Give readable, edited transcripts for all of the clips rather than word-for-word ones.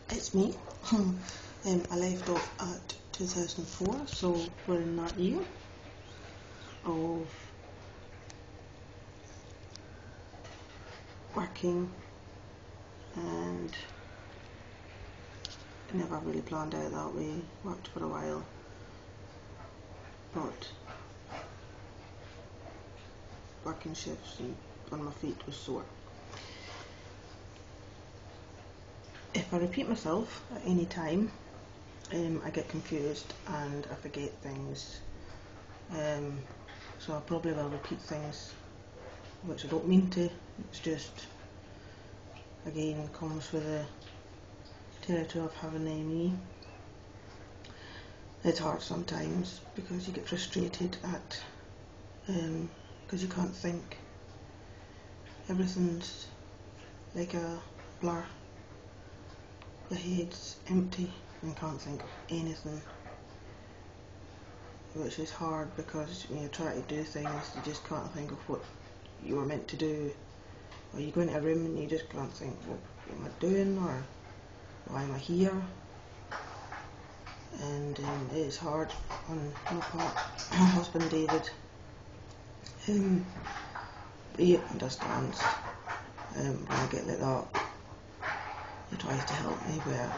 It's me. I left off at 2004, so we're in that year of working, and I never really planned out that way. Worked for a while, but working shifts and on my feet was sore. If I repeat myself at any time, I get confused and I forget things. So I probably will repeat things which I don't mean to. It's just, again, comes with the territory of having ME. It's hard sometimes because you get frustrated at, because you can't think. Everything's like a blur. The head's empty and can't think of anything, which is hard because when you try to do things you just can't think of what you were meant to do, or you go into a room and you just can't think, what am I doing, or why am I here? And it is hard on my part. My husband David, he understands when I get like that. He tries to help me where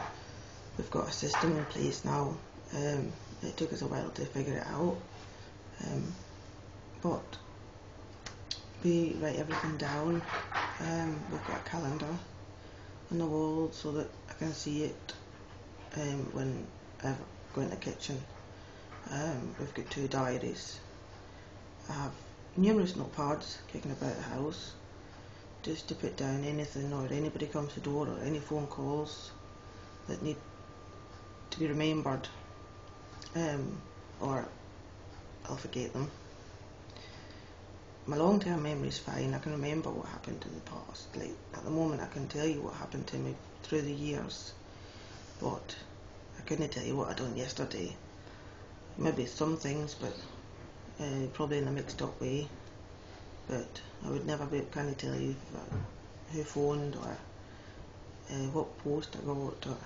we've got a system in place now. It took us a while to figure it out, but we write everything down. We've got a calendar on the wall so that I can see it when I go in the kitchen. We've got 2 diaries. I have numerous notepads kicking about the house just to put down anything, or anybody comes to the door, or any phone calls that need to be remembered, or I'll forget them. My long-term memory is fine. I can remember what happened in the past. Like at the moment I can tell you what happened to me through the years, but I couldn't tell you what I done yesterday. Maybe some things, but probably in a mixed up way. But I would never be able to tell you who phoned, or what post I got, or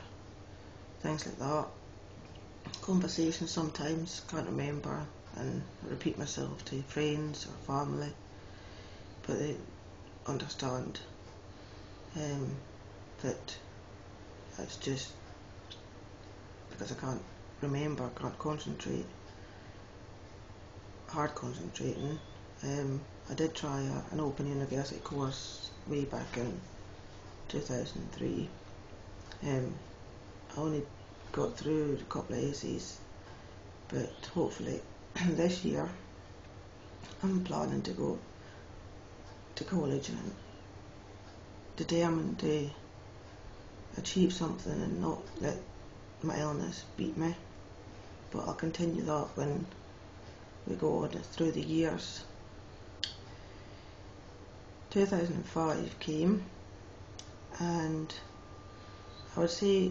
things like that. Conversations sometimes can't remember, and I repeat myself to friends or family, but they understand that it's just because I can't remember, can't concentrate, hard concentrating. I did try an open university course way back in 2003. I only got through a couple of essays, but hopefully this year I'm planning to go to college and determined to achieve something and not let my illness beat me. But I'll continue that when we go on through the years. 2005 came, and I would say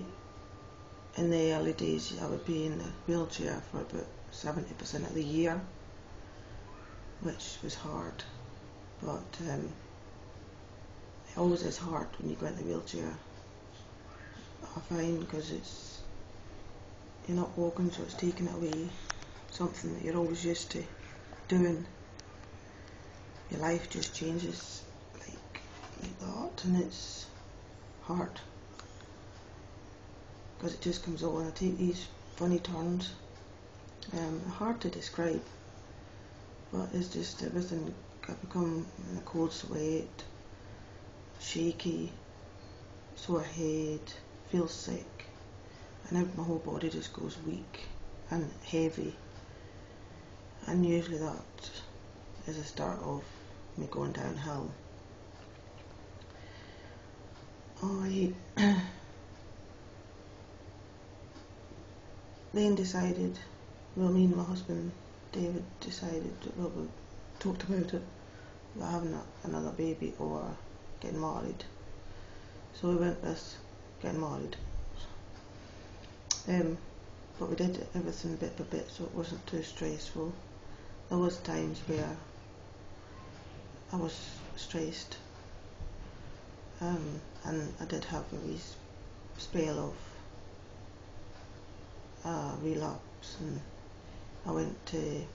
in the early days I would be in the wheelchair for about 70% of the year, which was hard, but it always is hard when you go in the wheelchair, I find, because you're not walking, so it's taking away something that you're always used to doing. Your life just changes like that, and it's hard because it just comes on. I take these funny turns, hard to describe, but it's just everything. I become in a cold sweat, shaky, sore head, feel sick, and my whole body just goes weak and heavy, and usually that is the start of me going downhill. I then decided, well, me and my husband David decided, well, we talked about it, about having another baby or getting married. So we went with getting married. But we did everything bit by bit, so it wasn't too stressful. There was times where I was stressed, and I did have a wee spell of relapse, and I went to,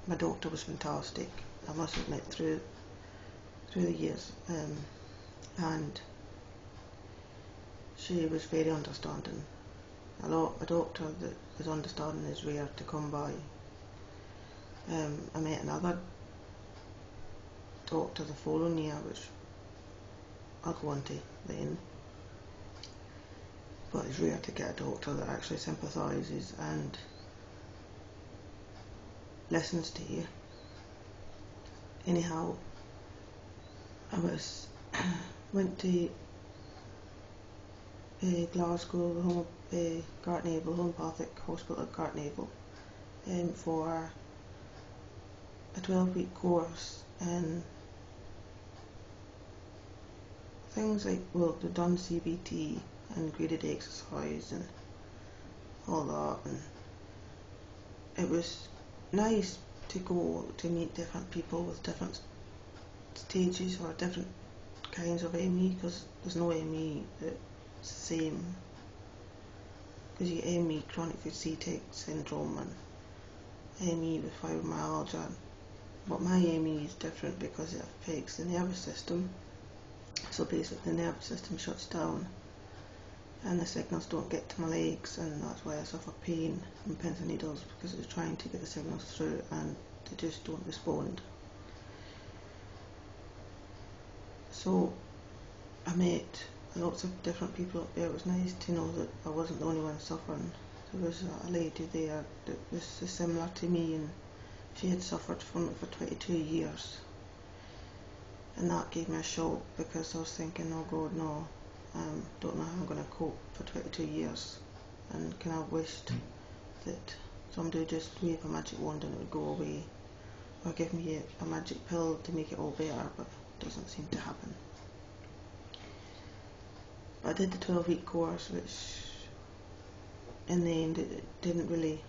my doctor was fantastic, I must admit, through the years, and she was very understanding. A doctor that is understanding is rare to come by. I met another doctor the following year, which I'll go on to then, but it's rare to get a doctor that actually sympathises and listens to you. Anyhow, I went to Glasgow, Gartnavel, Homeopathic Hospital at Gartnavel, for a 12-week course, and things like, well, they've done CBT and graded exercise and all that, and it was nice to go to meet different people with different stages or different kinds of ME, because there's no ME that's the same, because you get ME, chronic fatigue syndrome, and ME with fibromyalgia, but my ME is different because it affects the nervous system. So basically the nervous system shuts down and the signals don't get to my legs, and that's why I suffer pain and pins and needles, because it's trying to get the signals through and they just don't respond. So I met lots of different people up there. It was nice to know that I wasn't the only one suffering. There was a lady there that was similar to me, and she had suffered from it for 22 years. And that gave me a shock, because I was thinking, oh God, no, don't know how I'm going to cope for 22 years. And kind of wished that somebody would just wave a magic wand and it would go away, or give me a magic pill to make it all better, but it doesn't seem to happen. I did the 12-week course, which in the end it didn't really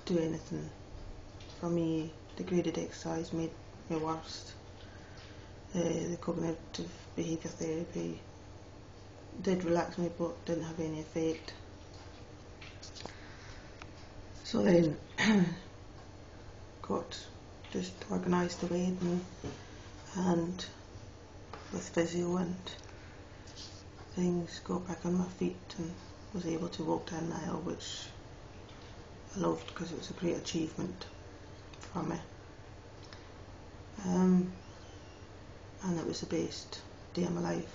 do anything for me. The graded exercise made me worse. The cognitive behaviour therapy did relax me, but didn't have any effect. So then got just organised the wedding, and with physio and things, got back on my feet and was able to walk down the aisle, which I loved because it was a great achievement for me. And it was the best day of my life.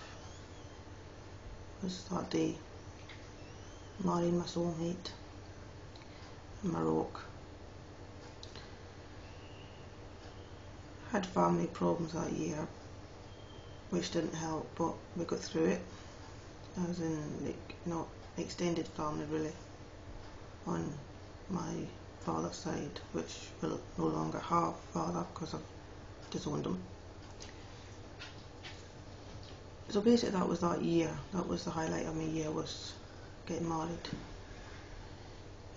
It was that day, marrying my soulmate in my rock. Had family problems that year, which didn't help, but we got through it. I was in, like, not extended family really, on my father's side, which will no longer have father because I've disowned him. So basically that was that year. That was the highlight of my year, was getting married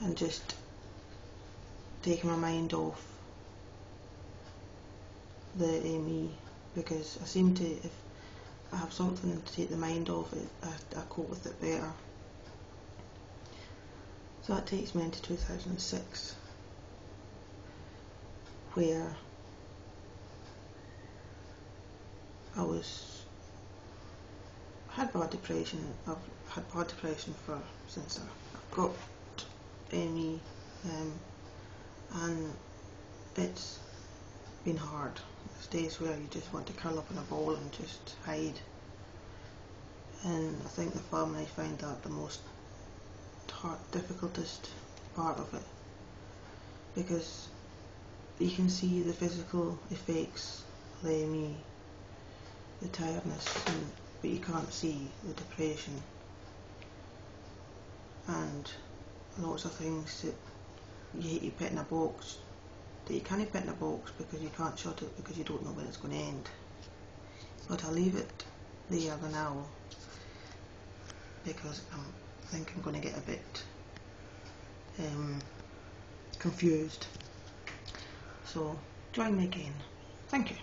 and just taking my mind off the ME, because I seem to, if I have something to take the mind off it, I cope with it better. So that takes me into 2006, where I had bad depression. I've had bad depression since I've got ME, and it's been hard. There's days where you just want to curl up in a ball and just hide, and I think the family find that the most difficultest part of it, because you can see the physical effects of the ME, the tiredness, but you can't see the depression and lots of things that you put in a box that you can't put in a box because you can't shut it, because you don't know when it's going to end. But I'll leave it there for now, because I think I'm going to get a bit confused. So join me again. Thank you.